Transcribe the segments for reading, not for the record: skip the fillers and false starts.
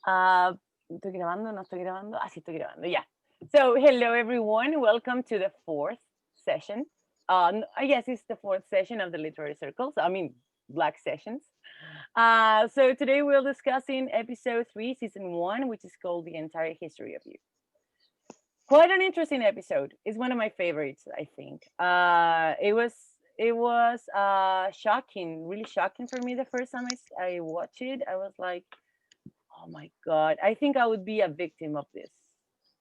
¿Estoy grabando? ¿No estoy grabando? Ah, sí, estoy grabando. Yeah. So, hello everyone. Welcome to the fourth session. I guess it's the fourth session of the literary circles. I mean, Black sessions. So today we're discussing episode 3, season 1, which is called The Entire History of You. Quite an interesting episode. It's one of my favorites, I think. It was shocking, really shocking for me the first time I watched it. I was like, oh my god, I think I would be a victim of this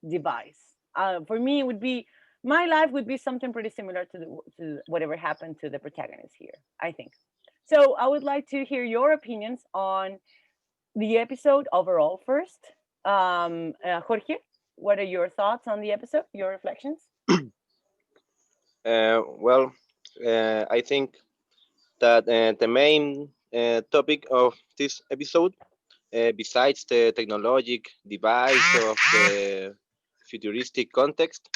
device. For me, it would be my life would be something pretty similar to whatever happened to the protagonist here, I think. So I would like to hear your opinions on the episode overall first. Jorge, what are your thoughts on the episode, your reflections? Well, I think that the main topic of this episode, besides the technologic device of the futuristic context,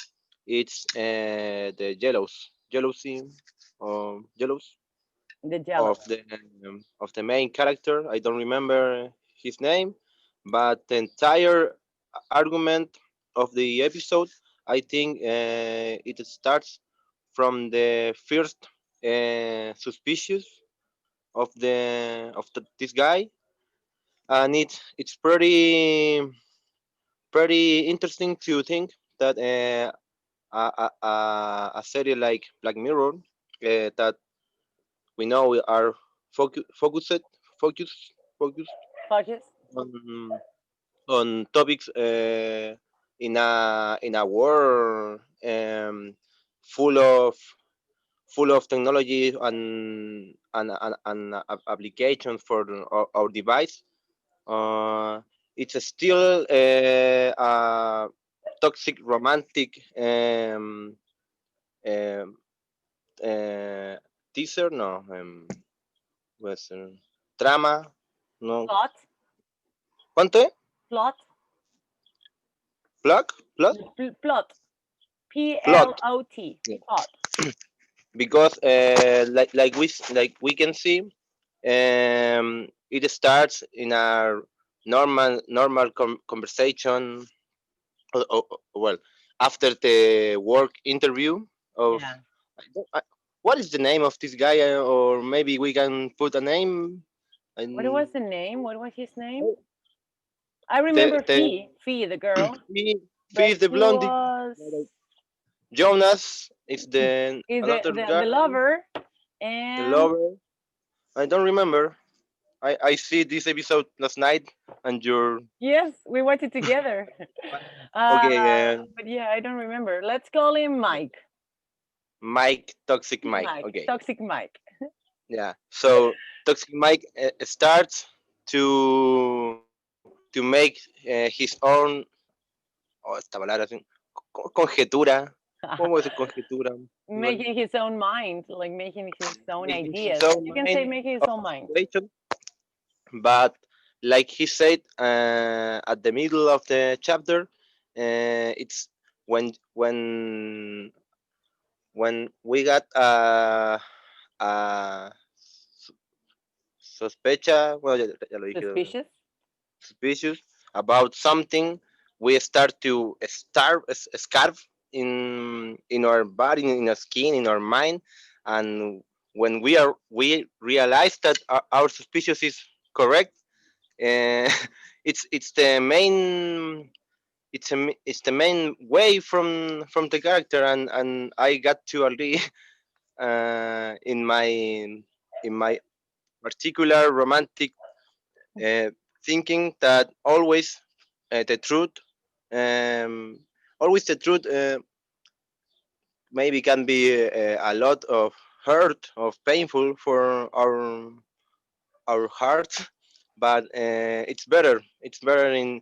it's the jealousy, jealous The jealous. of the main character. I don't remember his name, but the entire argument of the episode, I think it starts from the first suspicious of this guy, and it's pretty interesting to think that a serie like Black Mirror, that we know we are focus focused Focus. on topics in a world full of technology and applications for our device. Uh, it's still a toxic romantic um, uh, teaser, no, was trama, no. Plot. ¿Cuánto es? Plot. Plot? Plot. P L Plot. O T. Yeah. Plot. Because like we can see, it starts in a normal conversation. Well, after the work interview of Yeah. I don't- I- what is the name of this guy, or maybe we can put a name. What was And the name? What was his name? I remember the Fee, the girl, Fee but is the he blondie. was Jonas is the is another the guy, lover, the and lover. I don't remember. I see this episode last night, and you're yes, we watched it together. uh, okay. but yeah, I don't remember. Let's call him Mike. Mike, Toxic Mike. Mike, Okay, Toxic Mike. yeah. So Toxic Mike starts to make his own. Oh, esta palabra así. Conjetura. ¿Cómo es conjetura? Well, Making his own mind, like making his own making his ideas. own You can say mind making his of own the mind. situation, but like he said at the middle of the chapter, it's when when when we got a sospecha, well, ya lo dije, Suspicious. suspicious about something, we start to scarf in our body, in our skin, in our mind, and when we realize that our suspicious is correct, uh, it's the main it's the main way from the character, and I got to agree in my particular romantic uh, thinking that the truth um, always the truth maybe can be a lot of hurt of painful for our hearts, but it's better in.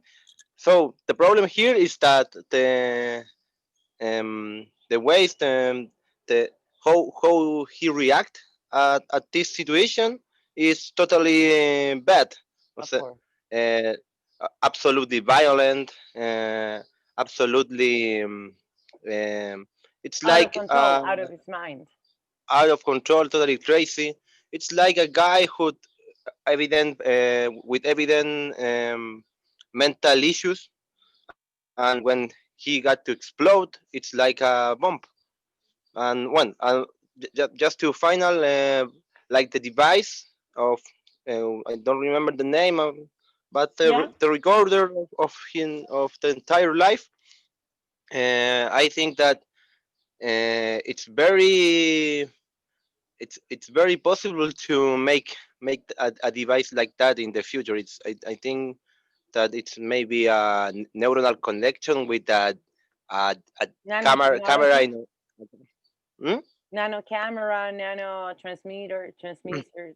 So the problem here is that the ways the how he react at this situation is totally bad. O Of sea, course. uh, absolutely violent, absolutely. It's Out of like control, out of his mind. out of control, totally crazy. It's like a guy who with evident mental issues, and when he got to explode, it's like a bomb. And one, just to final, like the device of, I don't remember the name of, but Yeah. the recorder of him of the entire life. I think that it's very possible to make a device like that in the future. I think that it's maybe a neuronal connection with a camera Nanotechnology, in. Hmm? nano camera, nano transmitter,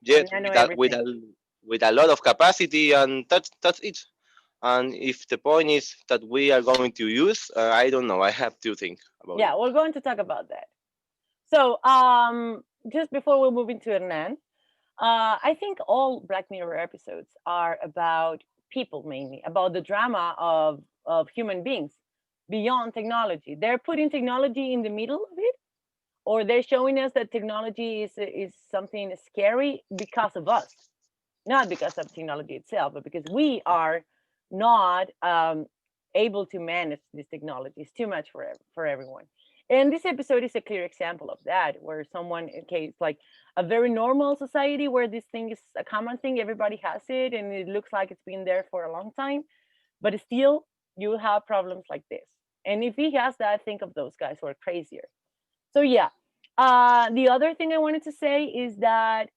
Yes, nano everything. with a lot of capacity, and that's it. And if the point is that we are going to use, I don't know. I have to think about it. Yeah, we're going to talk about that. So, just before we move into Hernan, I think all Black Mirror episodes are about people, mainly about the drama of human beings beyond technology. They're putting technology in the middle of it, or they're showing us that technology is something scary because of us, not because of technology itself, but because we are not able to manage this technology. It's too much for everyone. And this episode is a clear example of that, where someone, okay, it's like a very normal society where this thing is a common thing, everybody has it, and it looks like it's been there for a long time, but still, you have problems like this. And if he has that, think of those guys who are crazier. So yeah, the other thing I wanted to say is that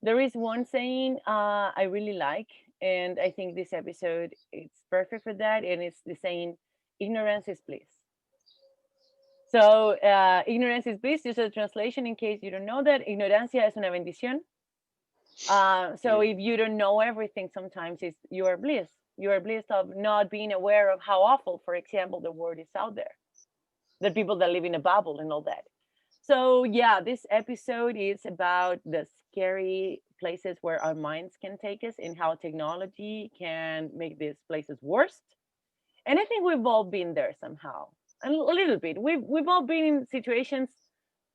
there is one saying I really like, and I think this episode it's perfect for that, and it's the saying, "Ignorance is bliss." So, ignorance is bliss. Just a translation in case you don't know that. Ignorancia es una bendición. So if you don't know everything, sometimes it's you are bliss. You are bliss of not being aware of how awful, for example, the world is out there. The people that live in a bubble and all that. So yeah, this episode is about the scary places where our minds can take us and how technology can make these places worse. And I think we've all been there somehow, a little bit. We've all been in situations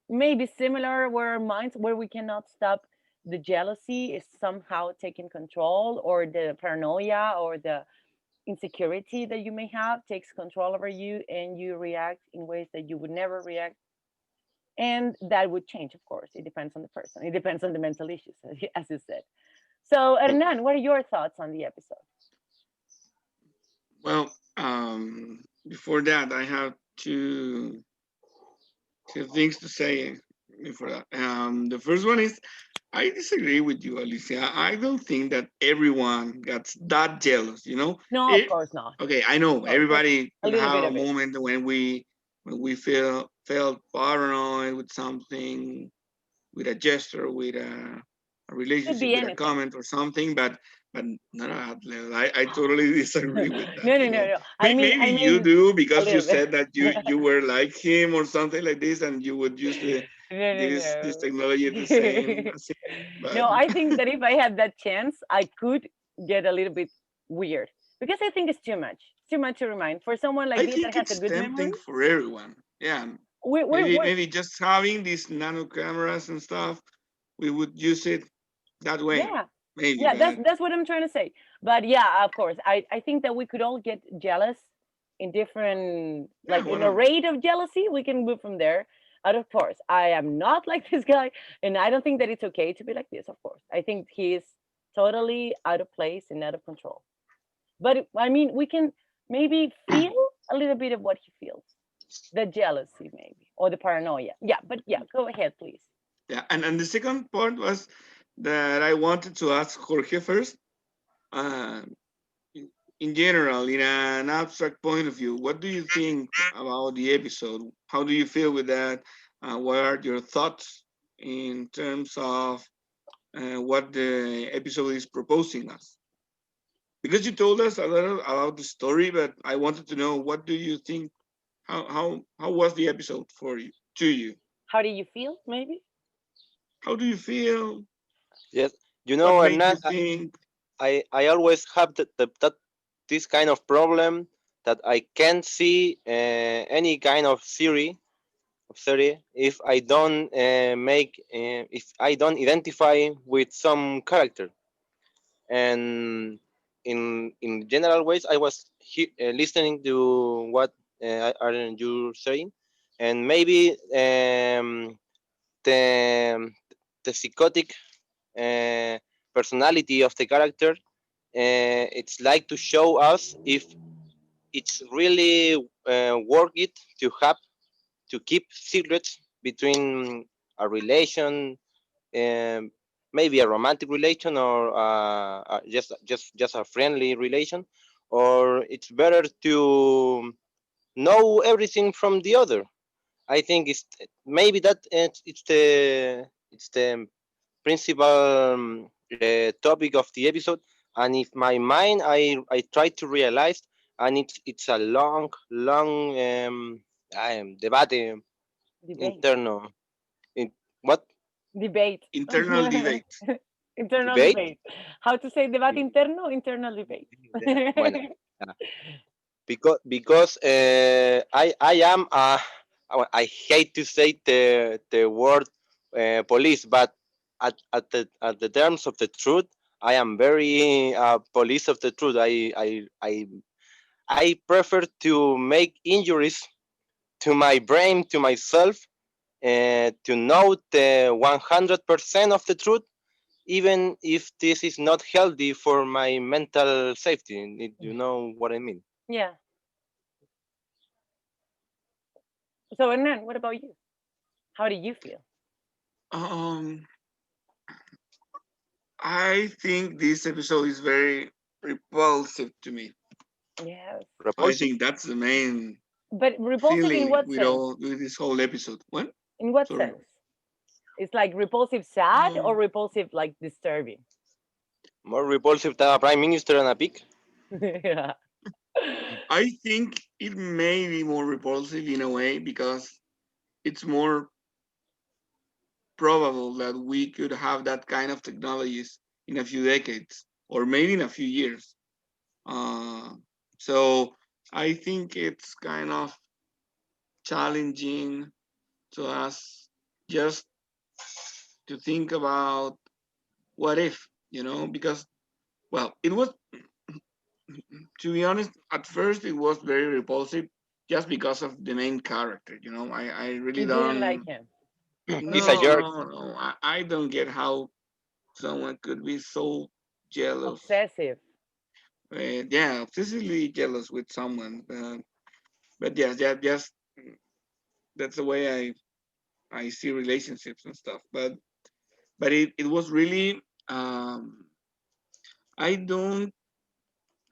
maybe similar where our minds where we cannot stop. The jealousy is somehow taking control, or the paranoia or the insecurity that you may have takes control over you, and you react in ways that you would never react, and that would change, of course. It depends on the person, it depends on the mental issues, as you said. So Hernan, what are your thoughts on the episode? Well, before that, I have two things to say before that. The first one is I disagree with you, Alicia. I don't think that everyone gets that jealous. No, of It, course not. okay, I know No, just everybody a could little have bit a of it. moment when we felt paranoid with something, with a gesture, with a Could relationship, be with a anything. comment or something, but not at that level. I totally disagree with that. No, no, no, no. I Maybe you mean do a because you little bit. said that you were like him or something like this, and you would use No, no, this technology the same no. as him. But No, I think that if I had that chance, I could get a little bit weird, because I think it's too much to remind for someone like I me that think has a it's good memory. tempting for everyone. Yeah, We're maybe just having these nano cameras and stuff, we would use it that way. yeah, Maybe, yeah. That's but that's what I'm trying to say. But yeah, of course, I think that we could all get jealous in different, yeah, like in a rate of jealousy. We can move from there. And of course, I am not like this guy, and I don't think that it's okay to be like this. Of course, I think he is totally out of place and out of control. But I mean, we can maybe feel a little bit of what he feels, the jealousy, maybe, or the paranoia. Yeah, but yeah, go ahead, please. yeah. And the second part was that I wanted to ask Jorge first. Uh, in general, in an abstract point of view, what do you think about the episode? How do you feel with that? What are your thoughts in terms of what the episode is proposing us? Because you told us a little about the story, but I wanted to know what do you think? How was the episode for you? To you, How do you feel, maybe? how do you feel? Yes, What made Hernan, you think? I always have that this kind of problem that I can't see any kind of theory if I don't if I don't identify with some character. And in general ways, I was listening to what are you saying, and maybe the psychotic uh, personality of the character. It's like to show us if it's really worth it to have to keep secrets between a relation, um, maybe a romantic relation, or just a friendly relation, or it's better to know everything from the other. I think it's maybe that it's the principal topic of the episode. And if my mind, I try to realize, and it's a long debate Debate. interno. In, what Debate. Internal debate. Internal debate? debate. How to say debate interno? Internal debate. Bueno, yeah. Because I am I hate to say the word police, but at the terms of the truth, I am very police of the truth. I prefer to make injuries to my brain, to myself, to know the 100% of the truth, even if this is not healthy for my mental safety. You know what I mean? Yeah. So, Hernan, what about you? How do you feel? Um, I think this episode is very repulsive to me. Yes. I Repulsive. think that's the main But repulsive in feeling what sense? with this whole episode. What? In what Sorry. sense? It's like repulsive sad or Um, repulsive like disturbing? More repulsive than a prime minister and a pig. Yeah. I think it may be more repulsive in a way because it's more probable that we could have that kind of technologies in a few decades or maybe in a few years. Uh, so I think it's kind of challenging to us just to think about what if, because, well, it was, to be honest, at first it was very repulsive just because of the main character. I really You didn't like don't, him. He's a no, jerk. no, no. I don't get how someone could be so jealous. Obsessive. Yeah, obsessively jealous with someone. But yes, yeah, just that's the way I see relationships and stuff. But it was really, I don't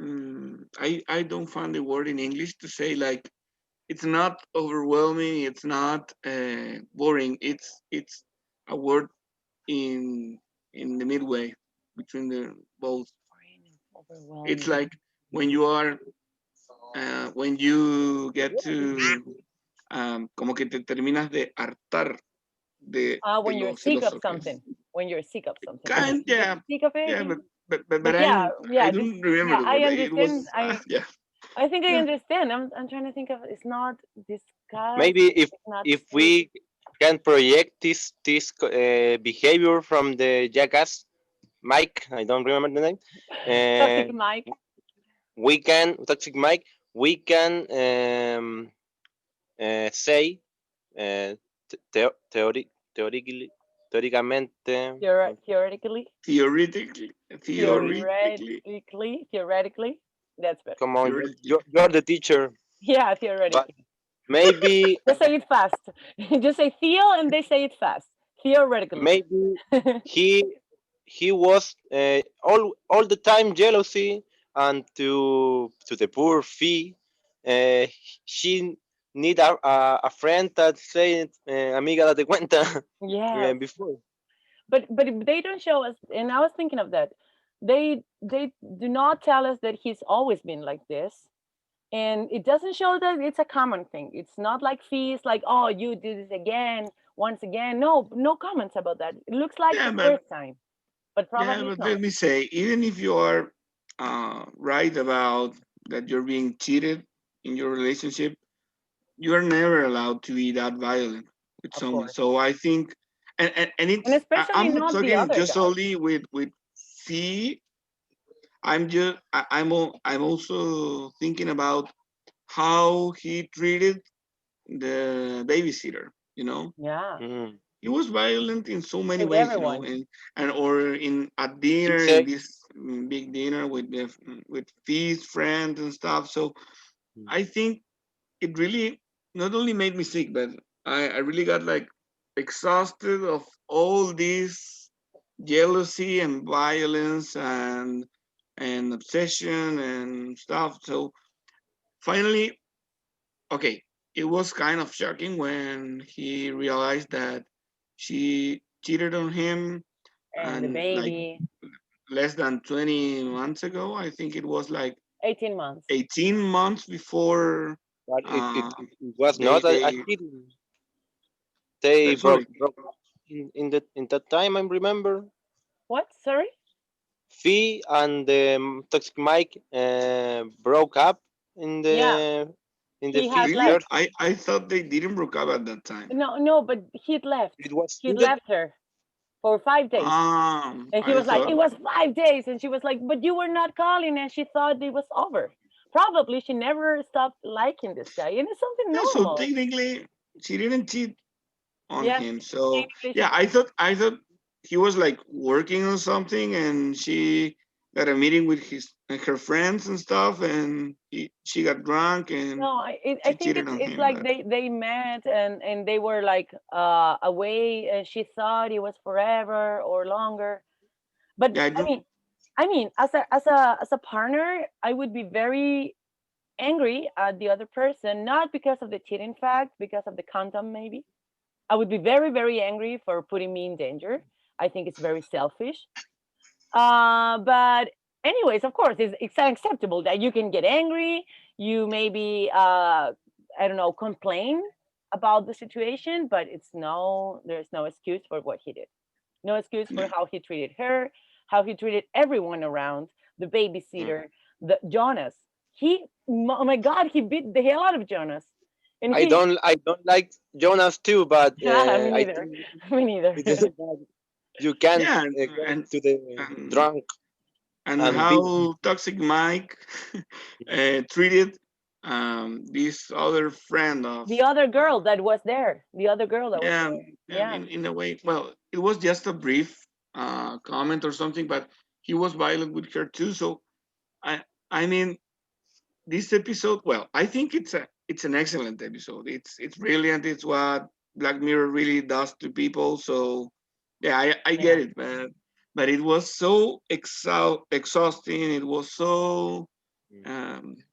I don't find the word in English to say, like, it's not overwhelming, it's not boring. It's a word in the midway between the both. It's Overwhelming. like when you are when you get to como que te terminas de hartar de When you're los sick of filósofos. something. When you're sick of something. Like Kind, you get yeah, sick of it. yeah, but But yeah, I yeah, don't remember yeah, the I word. It was understand. yeah, I think I yeah. understand. I'm trying to think of it's not disgust, Maybe it's not if sick. we can project this behavior from the jackass Mike, I don't remember the name. Toxic Uh, Mike. we can toxic Mike. We can say theoretically, teóricamente. Theoretically. Theoretically, theoretically, Theoretically. That's better. Come on, theoretically. you're the teacher, Yeah, but theoretically. maybe Just say it fast. Just say Theo and they say it fast. Theoretically. maybe he he was all the time jealousy, and to the poor fee, uh, she need a friend that said amiga date cuenta Yes. before. But they don't show us, and I was thinking of that. They do not tell us that he's always been like this. And it doesn't show that it's a common thing. It's not like fees, like, oh, you did this again, once again. No, no comments about that. It looks like Yeah, the but first time, but probably it's let not. me say, even if you are right about that you're being cheated in your relationship, you are never allowed to be that violent with Of someone. course. So I think, And and especially I'm not not the talking other just guy. only with C. I'm also thinking about how he treated the babysitter. You know, Yeah, Mm. he was violent in so many with ways. You know, everyone. and or in at He dinner in said, this big dinner with with his friends and stuff. So Mm. I think it really not only made me sick, but I really got like exhausted of all this jealousy and violence and obsession and stuff. So finally, okay, it was kind of shocking when he realized that she cheated on him And the and like baby, less than 20 months ago. I think it was like 18 months. 18 months before but uh, it was they not a they cheating. They sorry. broke up in that time. I remember What? Sorry? Fee and Toxic Mike broke up Yeah, in the he had fifth Really? year. left. I thought they didn't broke up at that time. No, no, but he'd left. It was He'd cheated. left her for 5 days. And he I was like, it thought was 5 days. And she was like, but you were not calling. And she thought it was over. Probably she never stopped liking this guy. And it's something yeah. So normal. technically, she didn't cheat on Yeah, him. So technically she yeah, did. I thought he was like working on something, and she got a meeting with his her friends and stuff, and she got drunk and No, I she think cheated it's on it's him. like But they met and they were like away and she thought it was forever or longer. But yeah, I I don't. mean, as a partner, I would be very angry at the other person, not because of the cheating fact, because of the content maybe. I would be very, very angry for putting me in danger. I think it's very selfish. But anyways, of course, it's unacceptable that you can get angry. You maybe I don't know, complain about the situation, but there's no excuse for what he did. No excuse for Yeah. how he treated her, how he treated everyone around, the Mm. babysitter, the Jonas. Oh my God, he beat the hell out of Jonas, and I don't like Jonas too, but me I neither, think me neither. it is that you can't Yeah, go and to the and drunk and and be. how Toxic Mike treated this other friend The other girl uh, that was there, the other girl that was yeah, there, and yeah. in a way, well, it was just a brief comment or something, but he was violent with her too. So I I mean this episode, well, I think it's an excellent episode. It's brilliant. It's what Black Mirror really does to people. So yeah, I get Yeah. it, man. But it was so exhausting. It was so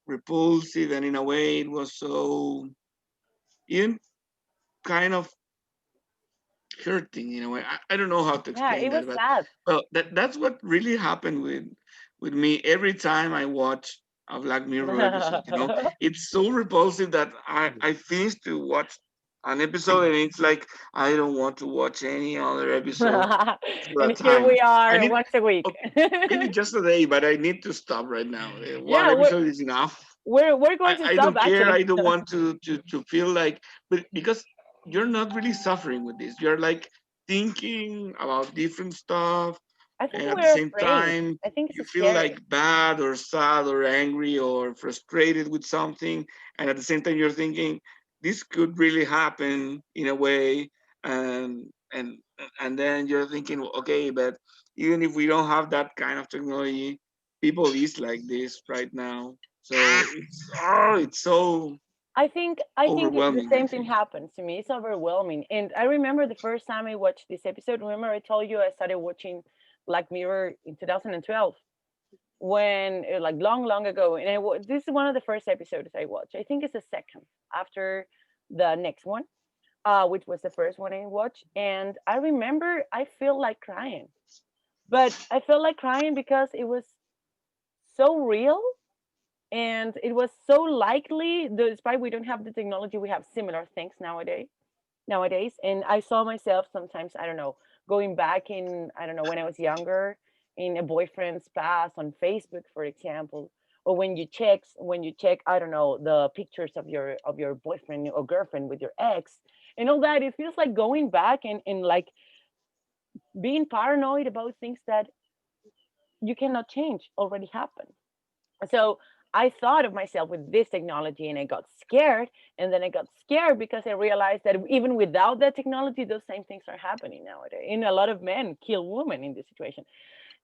repulsive, and in a way, it was so even kind of hurting in a way. I don't know how to Yeah, explain it was that, but sad. well, that's what really happened with me every time I watch a Black Mirror episode. You know, it's so repulsive that I finish to watch an episode and it's like I don't want to watch any other episode for a And here time. we I are need once a week. oh, maybe just a day, but I need to stop right now. One Yeah, episode is enough. we're going to I stop don't care. actually. I don't want to feel like, but because you're not really suffering with this. You're like thinking about different stuff, I think and at the we're same afraid. time, I think you it's feel scary. like bad or sad or angry or frustrated with something, and at the same time, you're thinking this could really happen in a way, and and and then you're thinking, okay, but even if we don't have that kind of technology, people is like this right now. So it's so I think the overwhelming, I same thing think. happens to me. It's overwhelming. And I remember the first time I watched this episode. Remember I told you I started watching Black Mirror in 2012 when like long long ago, and this is one of the first episodes I watched. I think it's the second after the next one, which was the first one I watched. And I remember I feel like crying, but I felt like crying because it was so real and it was so likely. Despite we don't have the technology, we have similar things nowadays. And I saw myself sometimes, I don't know, going back in, I don't know, when I was younger, in a boyfriend's past on Facebook, for example, or when you check, I don't know, the pictures of your boyfriend or girlfriend with your ex and all that. It feels like going back and like being paranoid about things that you cannot change, already happened. So I thought of myself with this technology and I got scared. And then I got scared because I realized that even without that technology, those same things are happening nowadays. And a lot of men kill women in this situation.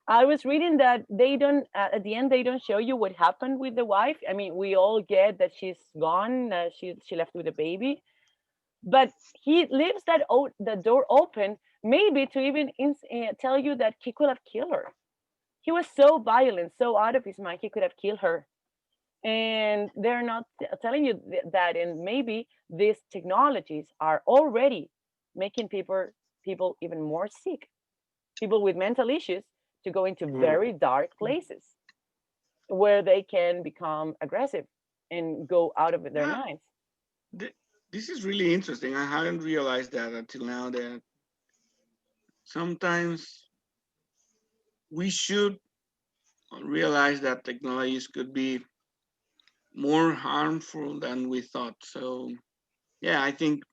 I was reading that they don't, at the end, they don't show you what happened with the wife. I mean, we all get that she's gone, she left with a baby, but he leaves the door open, maybe to even tell you that he could have killed her. He was so violent, so out of his mind, he could have killed her. And they're not telling you that. And maybe these technologies are already making people even more sick, people with mental issues, to go into Mm. very dark places where they can become aggressive and go out of their Yeah, minds. this is really interesting. I hadn't realized that until now. That sometimes we should realize that technologies could be more harmful than we thought. So yeah, I think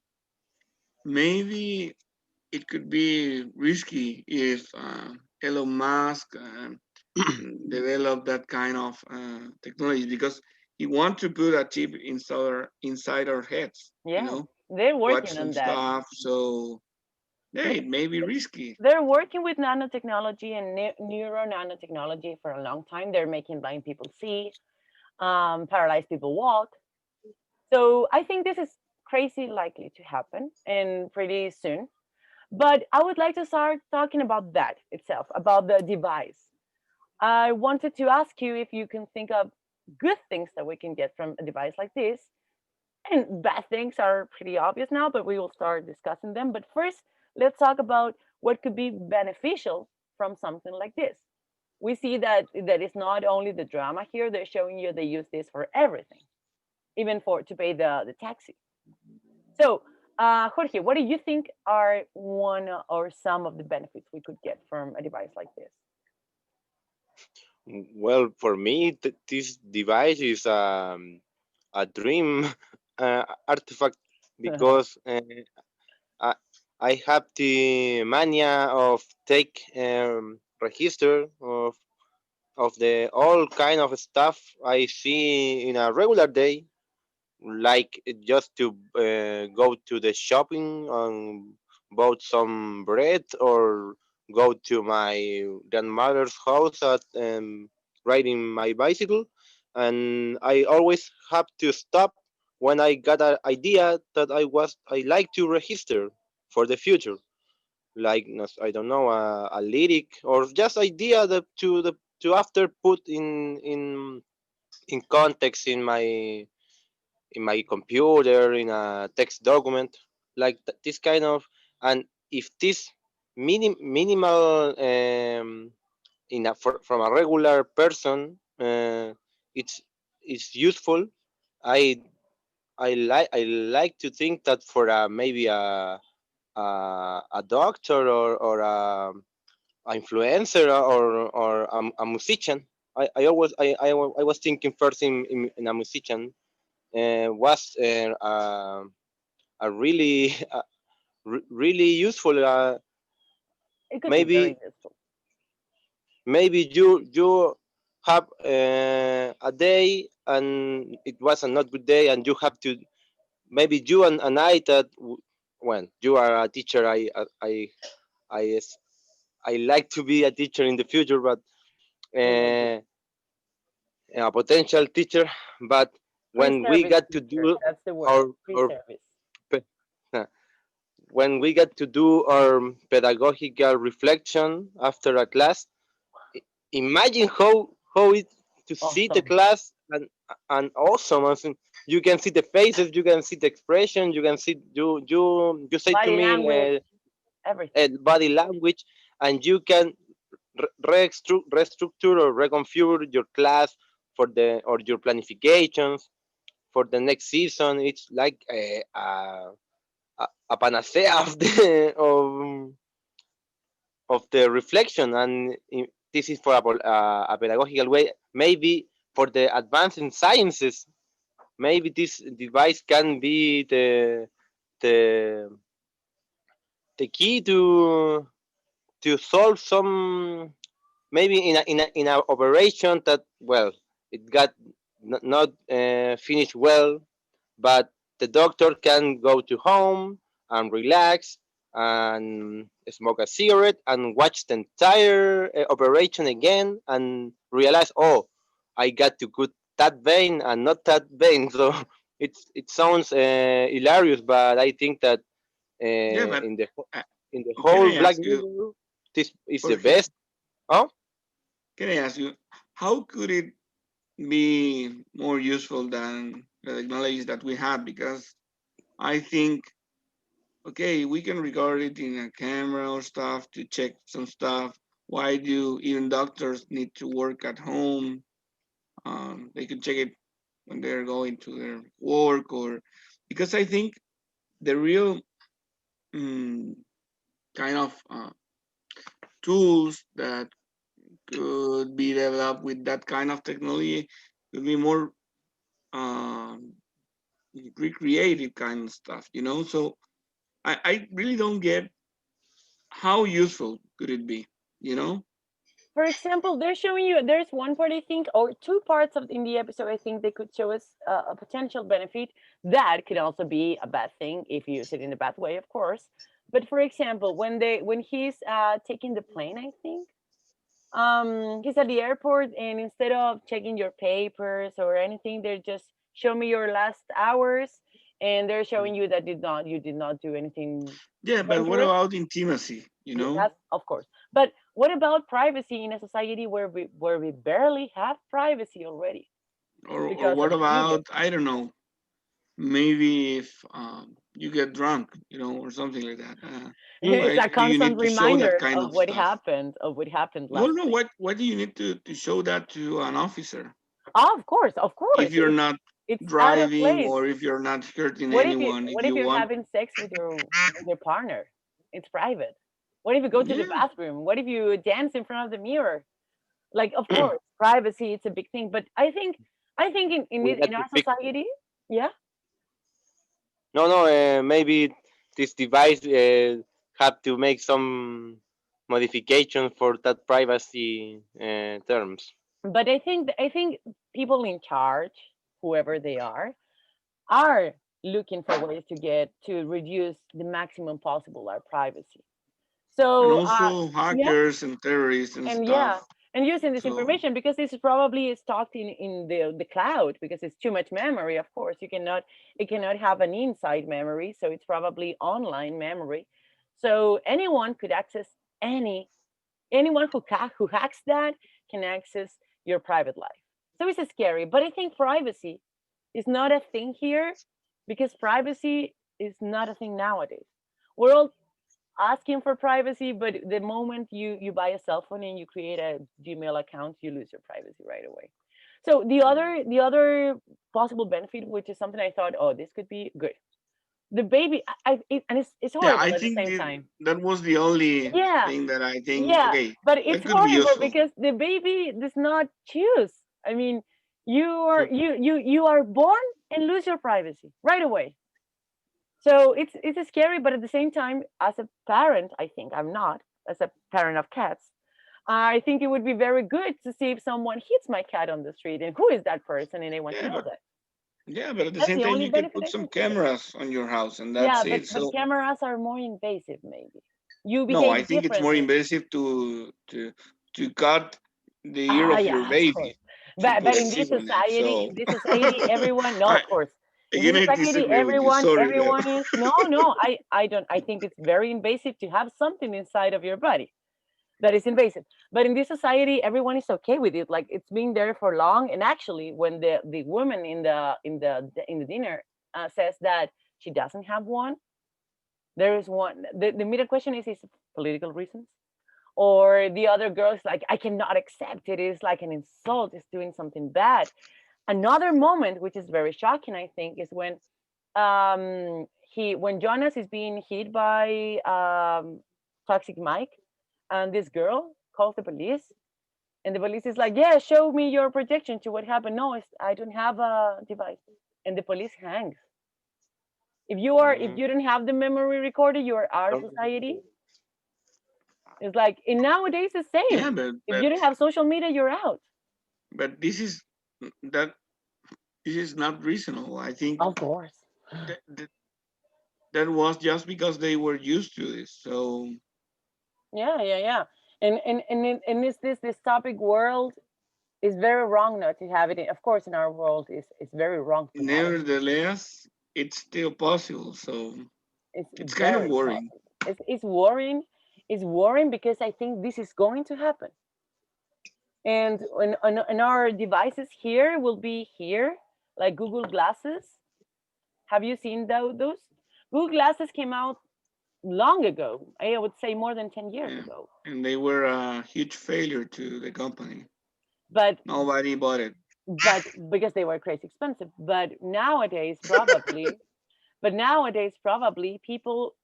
maybe it could be risky if Elon Musk develop that kind of technology because he wants to put a chip inside our heads, Yeah, they're watch working some on that. stuff. So yeah, it may be risky. They're working with nanotechnology and neuro nanotechnology for a long time. They're making blind people see, paralyzed people walk. So I think this is crazy likely to happen and pretty soon. But I would like to start talking about that itself, about the device. I wanted to ask you if you can think of good things that we can get from a device like this. And bad things are pretty obvious now, but we will start discussing them. But first, let's talk about what could be beneficial from something like this. We see that it's not only the drama here, they're showing you they use this for everything, even for to pay the taxi. So, Jorge, what do you think are one or some of the benefits we could get from a device like this? Well, for me, this device is a dream artifact because I, I have the mania of take register of the all kind of stuff I see in a regular day, like just to go to the shopping and bought some bread or go to my grandmother's house at riding my bicycle, and I always have to stop when I got an idea that I like to register for the future, like I don't know, a lyric or just idea that to after put in context in my computer in a text document, like this kind of. And if this minimal in from a regular person, it's useful. I i like i like to think that for maybe a doctor or a influencer or a musician. I always I was thinking first in a musician, was a really really useful. It could be very Maybe useful. you have a day and it was a not good day, and you have to, maybe you and I that when you are a teacher, I s- I like to be a teacher in the future, but We will be uh, a potential teacher. But when we pre-service got to teacher. do That's the word. our Pre-service. pe- when we got to do our pedagogical reflection after a class, imagine how it to see the Awesome. class, and awesome. I think you can see the faces, you can see the expression, you can see you say to Body me language, everything. body language, and you can restructure or reconfigure your class for the or your planifications for the next season. It's like a panacea of the of the reflection, and this is for a pedagogical way. Maybe for the advanced in sciences, maybe this device can be the the key to solve some maybe in a operation that, well, it got not finished well, but the doctor can go to home and relax and smoke a cigarette and watch the entire operation again and realize, oh, I got to cut that vein and not that vein. So it sounds hilarious, but I think that Yeah, but in the uh, in the can whole I Black ask you, Mirror, this is the Jorge? best. Oh, Can I ask you, how could it be more useful than the technologies that we have? Because I think, okay, we can record it in a camera or stuff to check some stuff. Why do even doctors need to work at home? They can check it when they're going to their work, or because I think the real mm, kind of tools that could be developed with that kind of technology could be more um, recreative kind of stuff, you know? So I really don't get how useful could it be, you know? For example, they're showing you there's one part I think, or two parts of in the episode I think they could show us a potential benefit that could also be a bad thing if you use it in a bad way, of course. But for example, when he's taking the plane, I think he's at the airport, and instead of checking your papers or anything, they just show me your last hours, and they're showing you that you did not do anything Yeah, but what dangerous. about intimacy, you Yeah, know? that's of course. But what about privacy in a society where we barely have privacy already Or because what of the media? about, I don't know, maybe if you get drunk, you know, or something like that. It's Why a do you constant need to show that reminder kind of of stuff? of what happened No, last no, night. what do you need to show that to an officer Oh, of if course, you're not it's out of driving place. or if you're not hurting anyone, if What if you you're want? having sex with your partner? It's private. What if you go to the Yeah. bathroom? What if you dance in front of the mirror? Like, of course, privacy it's a big thing, but I think we got in to our fix. society, yeah. No, no, maybe this device have to make some modification for that privacy terms. But I think people in charge, whoever they are looking for ways to get to reduce the maximum possible our privacy. And So also yeah, hackers and terrorists and and yeah, stuff. and using this So information because this is probably stocked in the cloud because it's too much memory. Of course, it cannot have an inside memory, so it's probably online memory. So anyone could access any anyone who hacks that can access your private life. So it's scary, but I think privacy is not a thing here because privacy is not a thing nowadays. We're all asking for privacy, but the moment you buy a cell phone and you create a Gmail account, you lose your privacy right away. So the other possible benefit, which is something I thought, oh, this could be good. The baby, and it's yeah, horrible I at the think same time. that was the only Yeah, thing that I think, yeah, okay, but that it's could be horrible useful. because the baby does not choose. I mean, Hmm. you are born and lose your privacy right away. So it's scary, but at the same time, as a parent, I think I'm not as a parent of cats. I think it would be very good to see if someone hits my cat on the street and who is that person, and I want to Yeah, know that. but at the That's same the time, only you can benefit put I some think. cameras on your house and Yeah, that's it. but So cameras are more invasive, maybe. You no, I behave think it's more differently. invasive to cut the ear of your Yeah, of baby course. to put But a chip on it. So in this society, everyone, no, I of course. In this again I society, disagree with you. Sorry, but everyone is I don't. I think it's very invasive to have something inside of your body that is invasive. But in this society, everyone is okay with it. Like it's been there for long. And actually, when the woman in the dinner says that she doesn't have one, there is one. The immediate question is political reasons? Or the other girl's like, I cannot accept it. It's like an insult. It's doing something bad. Another moment, which is very shocking, I think, is when Jonas is being hit by Toxic Mike, and this girl calls the police, and the police is like, "Yeah, show me your projection to what happened." No, I don't have a device, and the police hangs. If Mm, you don't have the memory recorder, you are our don't- society. It's like, and nowadays the Yeah, same. but If you don't have social media, you're out. this is that this is not reasonable. I think Of course. that, that that was just because they were used to this. So Yeah, yeah, yeah. And this topic world is very wrong not to have it. Of course, in our world, is very wrong to have it. nevertheless, it's still possible. So It's it's kind of very worrying. possible. It's worrying. It's worrying because I think this is going to happen. And on our devices here will be here, like Google Glasses. Have you seen those? Google Glasses came out long ago. I would say more than 10 years Yeah, ago. and they were a huge failure to the company. But Nobody bought it. but because they were crazy expensive. But nowadays probably people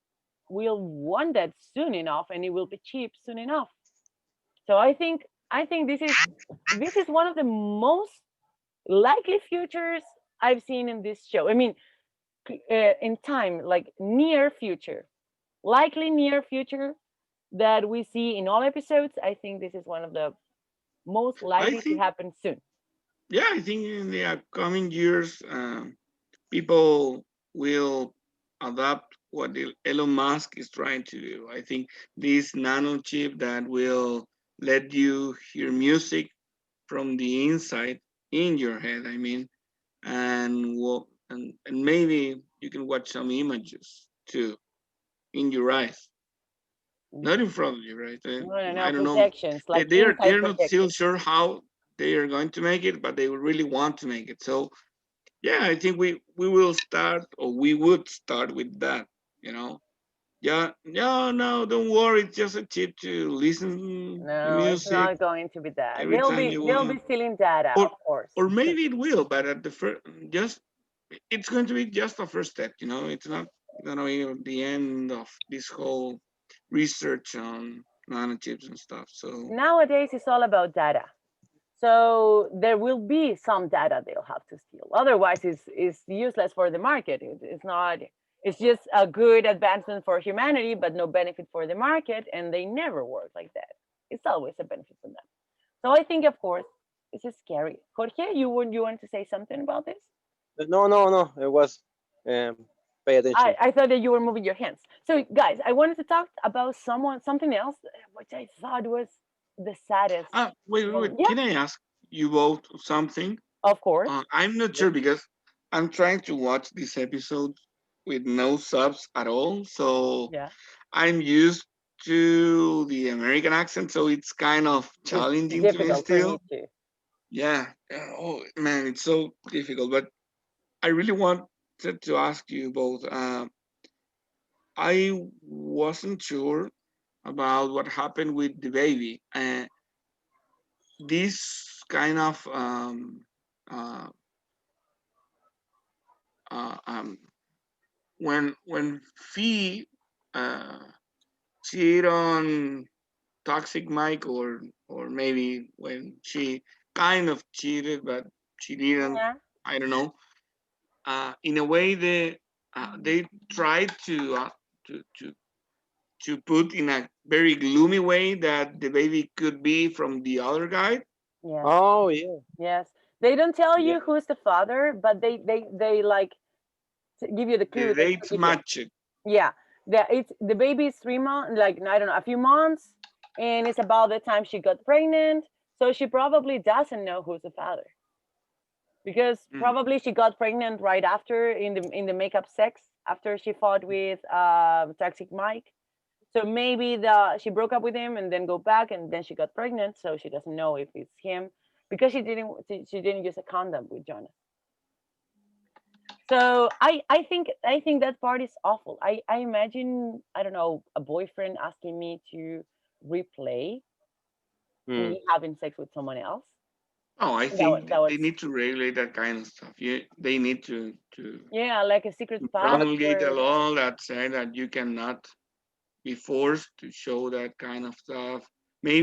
will want that soon enough and it will be cheap soon enough. So I think this is one of the most likely futures I've seen in this show. I mean, in time, like near future, likely near future that we see in all episodes. I think this is one of the most I likely to think, happen soon. yeah, I think in the upcoming years, people will adopt what Elon Musk is trying to do. I think this nano chip that will let you hear music from the inside in your head. I mean, and maybe you can watch some images too in your eyes, not in front of you, right? No, no, I no don't know. projections, They like they are inside they're not still projections. sure how they are going to make it, but they really want to make it. So yeah, I think we will start, or we would start with that. You know, yeah, no, no, don't worry. It's just a chip to listen to No, it's music not going to be that. every They'll time be you they'll be want, stealing data, or of course. or maybe it will, but at the first, just it's going to be just a first step. You know, it's not gonna be the end of this whole research on nanochips and stuff. So Nowadays, it's all about data. So there will be some data they'll have to steal. Otherwise, it's useless for the market. It's not. It's just a good advancement for humanity, but no benefit for the market, and they never work like that. It's always a benefit for them. So I think, of course, this is scary. Jorge, you want to say something about this? No, no, no. It was pay attention. I thought that you were moving your hands. So, guys, I wanted to talk about something else, which I thought was the saddest. wait. Yeah, Can I ask you both something? of course. I'm not Yeah. sure because I'm trying to watch this episode with no subs at all. So Yeah, I'm used to the American accent, so it's kind of it's challenging to me difficult for me still. too. Yeah. Oh man, it's so difficult. But I really wanted to ask you both. I wasn't sure about what happened with the baby. This kind of uh, uh, um, when Fee uh, cheated on Toxic Mike, or maybe when she kind of cheated, but she didn't. Yeah, I don't know. In a way, they tried to to to put in a very gloomy way that the baby could be from the other guy. yes, Oh yeah, yes. They don't tell yeah. you who's the father, but they like give you the The clue that dates if you, matched. yeah, the baby is 3 months, like I don't know, a few months, and it's about the time she got pregnant. So she probably doesn't know who's the father because Mm. probably she got pregnant right after in the makeup sex after she fought with Toxic Mike. So maybe she broke up with him and then go back and then she got pregnant, so she doesn't know if it's him because she didn't use a condom with Jonas. So I think that part is awful. I imagine, I don't know, a boyfriend asking me to replay Hmm. me having sex with someone else. Oh, I That was, think that they was need to regulate that kind of stuff. Yeah, they need to yeah, like a secret promulgate a password. law that say that you cannot be forced to show that kind of stuff.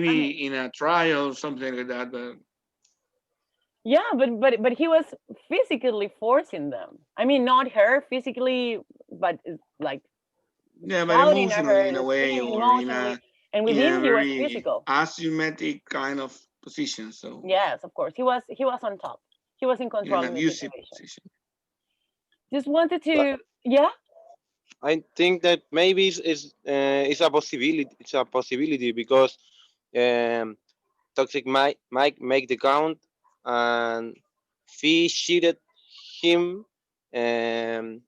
I mean, Maybe in a trial, something like that. But yeah, but he was physically forcing them. I mean, not her physically, but like yeah, but shouting at emotionally her, in a way, screaming or in a emotionally. And with in him, a he was very physical. asymmetric kind of position. So Yes, of course. He was on top. He was in in an control in the abusive situation. position. Just wanted But to, yeah. I think that maybe it's a possibility. It's a possibility because um, Toxic Mike make the count, and Fee cheated him um,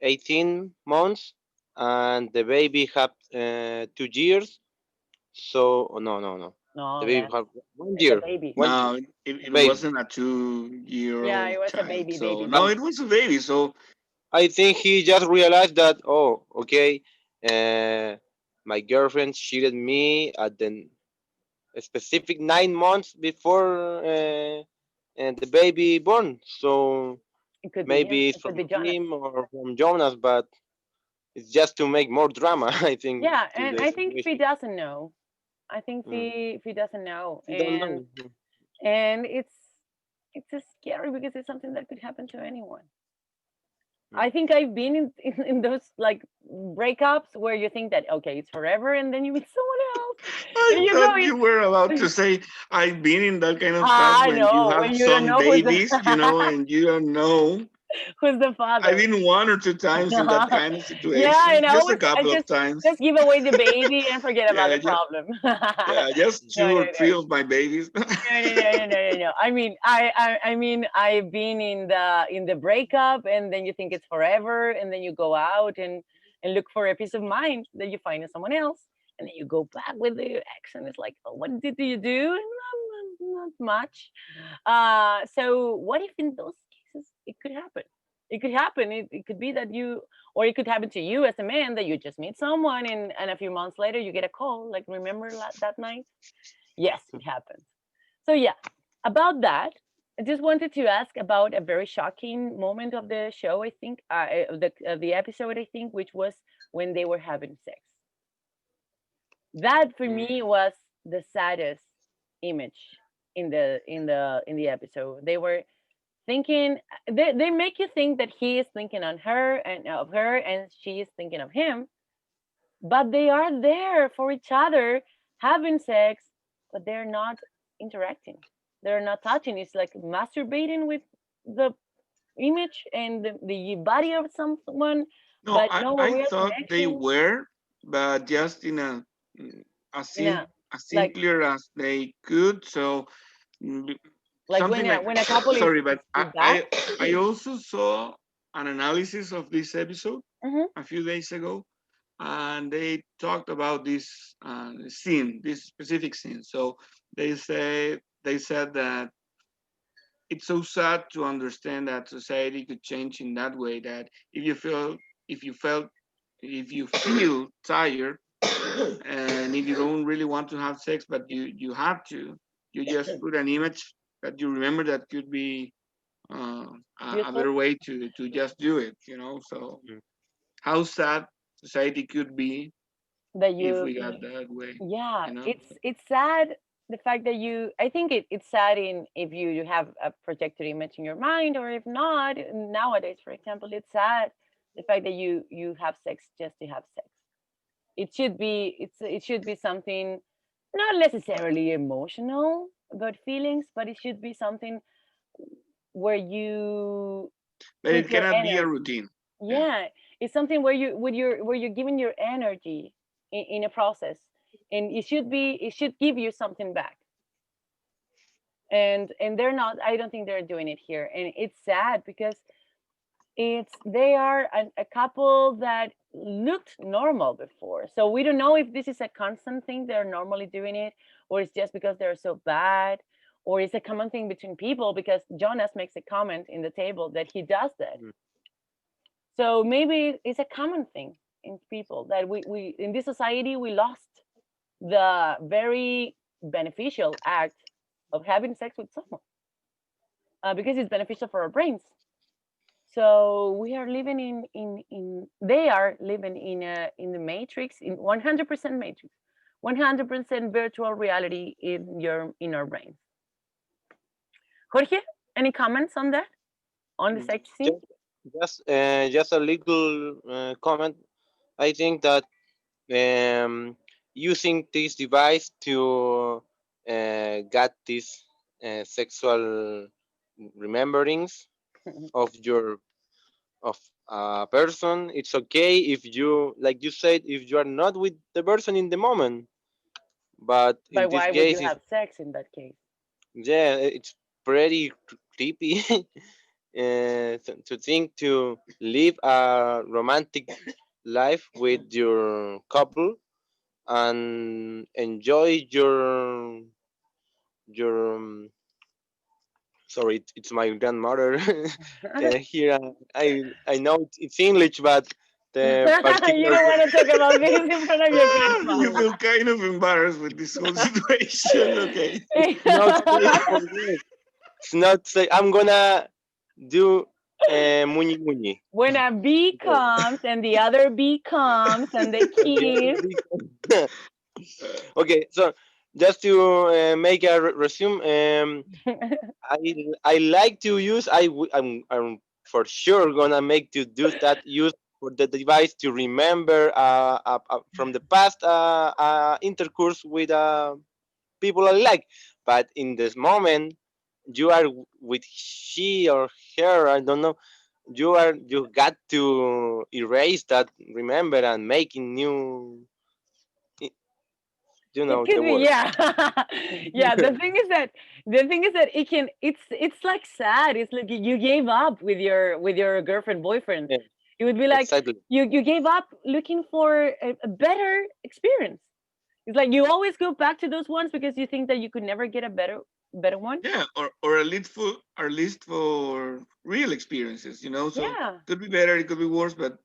18 months, and the baby had 2 years. So no, no, no. No, The baby less. had one It's a year. baby. One No, it baby. wasn't a 2 year Yeah, it old was a child. baby, So baby, no, And baby. it was a baby. So I think he just realized that, oh, okay, uh, my girlfriend cheated me at the specific 9 months before the baby born. So It could be him. maybe it's It could from be Jonas. him or from Jonas, but it's just to make more drama, I think, Yeah, to and the I think if he situation. doesn't know, I think Mm. if he doesn't know, You don't know. and it's just scary because it's something that could happen to anyone. Mm. I think I've been in those like breakups where you think that okay, it's forever, and then you meet someone else, I and you go thought you were about to in. say, I've been in that kind of stuff I when you know have when you don't some know who's the babies, and you don't know. who's the I've father. been 1 or 2 times in that kind of Yeah, situation, and just a I couple of times. just give away the baby and forget about Yeah, the problem. yeah, just No, two no, or no. three of my babies. No, no, no, no, no, no, no. I mean, I mean, I've been in the breakup, and then you think it's forever, and then you go out and look for a peace of mind that you find in someone else, and then you go back with the ex, and it's like, oh, what did you do? Not much. So what if in those cases it could happen? It could happen. It could be that you, or it could happen to you as a man that you just meet someone, and a few months later you get a call, like, remember that night? Yes, it happens. So yeah, about that, I just wanted to ask about a very shocking moment of the show. I think the episode, I think, which was when they were having sex. That for Mm. me was the saddest image in the episode. They were thinking, they make you think that he is thinking on her and of her, and she is thinking of him, but they are there for each other, having sex, but they're not interacting. They're not touching. It's like masturbating with the image and the body of someone, No, but no I real thought they connection. were, but just in a as You know, as like simpler as they could. So mm, like something when a, like, when a couple is sorry, but is bad. I also saw an analysis of this episode Hmm. a few days ago, and they talked about this scene, this specific scene. So they said that it's so sad to understand that society could change in that way. That if you felt, if you feel tired, and if you don't really want to have sex, but you have to, you just put an image that you remember that could be uh, a Useful better way to just do it. So Mm. how sad society could be that if you, we got that way. yeah, You know. it's sad, the fact that you, I think it's sad in if you have a projected image in your mind, or if not nowadays, for example, it's sad the fact that you have sex just to have sex. It should be something not necessarily emotional about feelings, but it should be something where you But put it your cannot be a energy. routine. Yeah. Yeah, it's something where you're giving your energy in a process, and it should give you something back. And they're not, I don't think they're doing it here, and it's sad because they are a couple that looked normal before, so we don't know if this is a constant thing, they're normally doing it, or it's just because they're so bad, or it's a common thing between people because Jonas makes a comment in the table that he does that. Mm. So maybe it's a common thing in people that we in this society we lost the very beneficial act of having sex with someone, because it's beneficial for our brains. So we are living in they are living in the matrix, in 100% matrix, 100% virtual reality in our brains. Jorge, any comments on that, on the sex scene? Just, just a little comment. I think that um, using this device to get this sexual rememberings of your of a person. It's okay if you, like you said, if you are not with the person in the moment. But in But this why would you case, if have sex in that case? yeah, it's pretty creepy to think to live a romantic life with your couple and enjoy your sorry, it's my grandmother here. I know it's English, but the You particular don't want to talk about this in front of your You grandmother. feel kind of embarrassed with this whole situation. Okay. not safe for work. It's not say I'm gonna do muni muni. When a bee Okay. comes and the other bee comes and they The other kiss. big- okay, so just to make a resume, I I like to use. I'm for sure gonna make to do that. Use for the device to remember from the past intercourse with people I like. But in this moment, you are with she or her. I don't know. You got to erase that remember and making new. You It know could the be, word. yeah. Yeah, the thing is that it's like sad. It's like you gave up with your girlfriend, boyfriend. Yeah, It would be like exactly. you gave up looking for a better experience. It's like you always go back to those ones because you think that you could never get a better one. Yeah, or at least for real experiences, so Yeah. could be better, it could be worse, but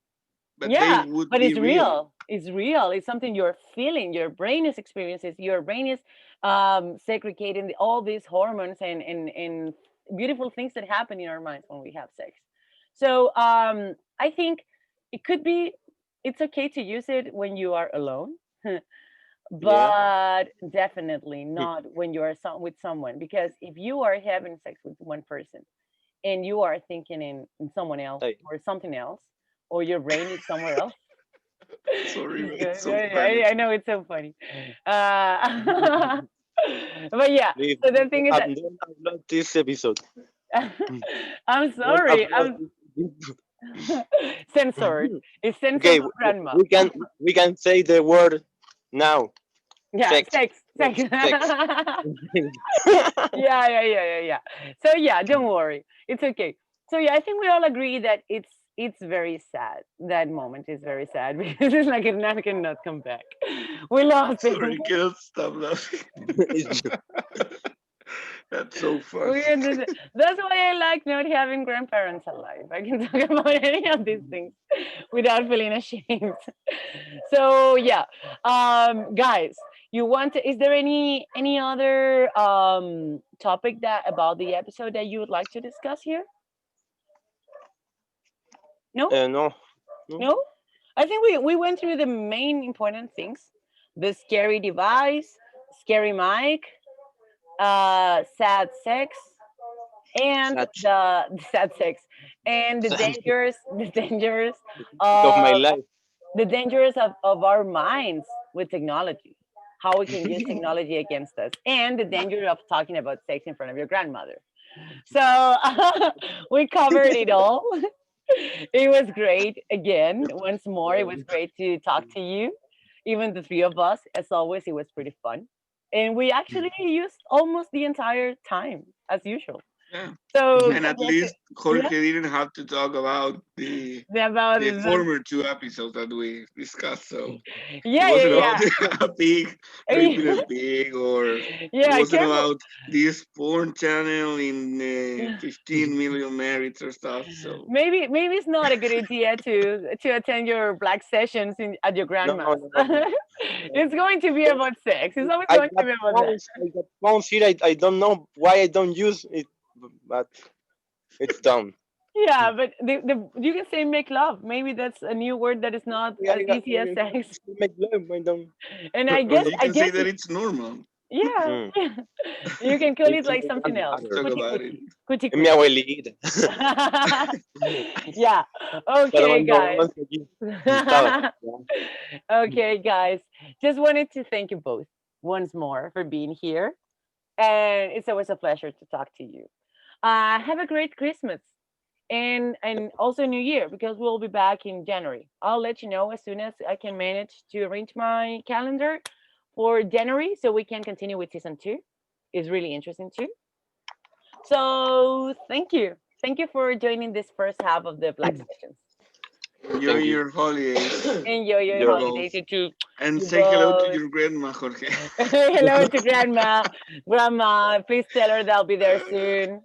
they Yeah, would but be it's real. real. It's real. It's something you're feeling. Your brain is experiencing. Your brain is segregating all these hormones and beautiful things that happen in our minds when we have sex. So I think it could be. It's okay to use it when you are alone, Yeah. but definitely not when you are with someone. Because if you are having sex with one person and you are thinking in someone else Hey, or something else, or your brain is somewhere else. Sorry, It's but it's good. so funny. I know it's so funny. Uh, but yeah, please so the thing is that don't upload this episode. I'm Don't sorry. upload I'm this. censored. It's censored Okay, for grandma. we can say the word now. Yeah, Sex, sex, sex. sex, sex. Yeah. So yeah, don't worry. It's okay. So yeah, I think we all agree that it's very sad. That moment is very sad because it's like it cannot come back. We lost it. Sorry, cannot stop laughing. It's That's so fun. We understand. That's why I like not having grandparents alive. I can talk about any of these things without feeling ashamed. So yeah, guys, you want to? Is there any other topic that about the episode that you would like to discuss here? No, no, no. no. I think we went through the main important things: the scary device, scary mic, sad sex, and Sad the sad sex, and the sad dangers, the dangers of my of life. of our minds with technology, how we can use technology against us, and the danger of talking about sex in front of your grandmother. So we covered it all. It was great again. Once more, it was great to talk to you, even the three of us. As always, it was pretty fun. And we actually used almost the entire time as usual. Yeah. So And at yeah, least yeah, Jorge didn't have to talk about the about the the, former two episodes that we discussed. So it yeah, wasn't yeah, about a pig raping a pig, or it yeah. wasn't Careful. about this porn channel in 15 million merits or stuff. So Maybe it's not a good idea to attend your black sessions at your No, grandma's. no, no, no. It's going to be about sex. It's always I going to got be about that. phones. I got phones here. I don't know why I don't use it, but it's done. Yeah, but you can say make love. Maybe that's a new word that is not Yeah, as easy as sex. still make love. I don't. And or you I can say guess that it's normal. Yeah, Mm. yeah. You can call it It's like my something else. grandmother. Talk Cuchi about it. cuchi. Cuchi Es mi cuchi. abuelita. Yeah. Ya Okay, tomando guys. once aquí. Estaba. Ya. Okay, guys. Just wanted to thank you both once more for being here. And it's always a pleasure to talk to you. Have a great Christmas and also New Year because we'll be back in January. I'll let you know as soon as I can manage to arrange my calendar for January so we can continue with season two. It's really interesting too. So thank you. Thank you for joining this first half of the Black Sessions. Enjoy Thank you. your holidays, Enjoy your You're holidays, both. you too. And You say hello to both. your grandma, Jorge. Hello to grandma. Grandma, please tell her that I'll be there soon.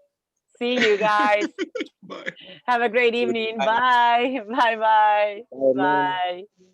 See you guys. Bye. Have a great evening. Bye. Bye. Bye bye. Bye. Bye.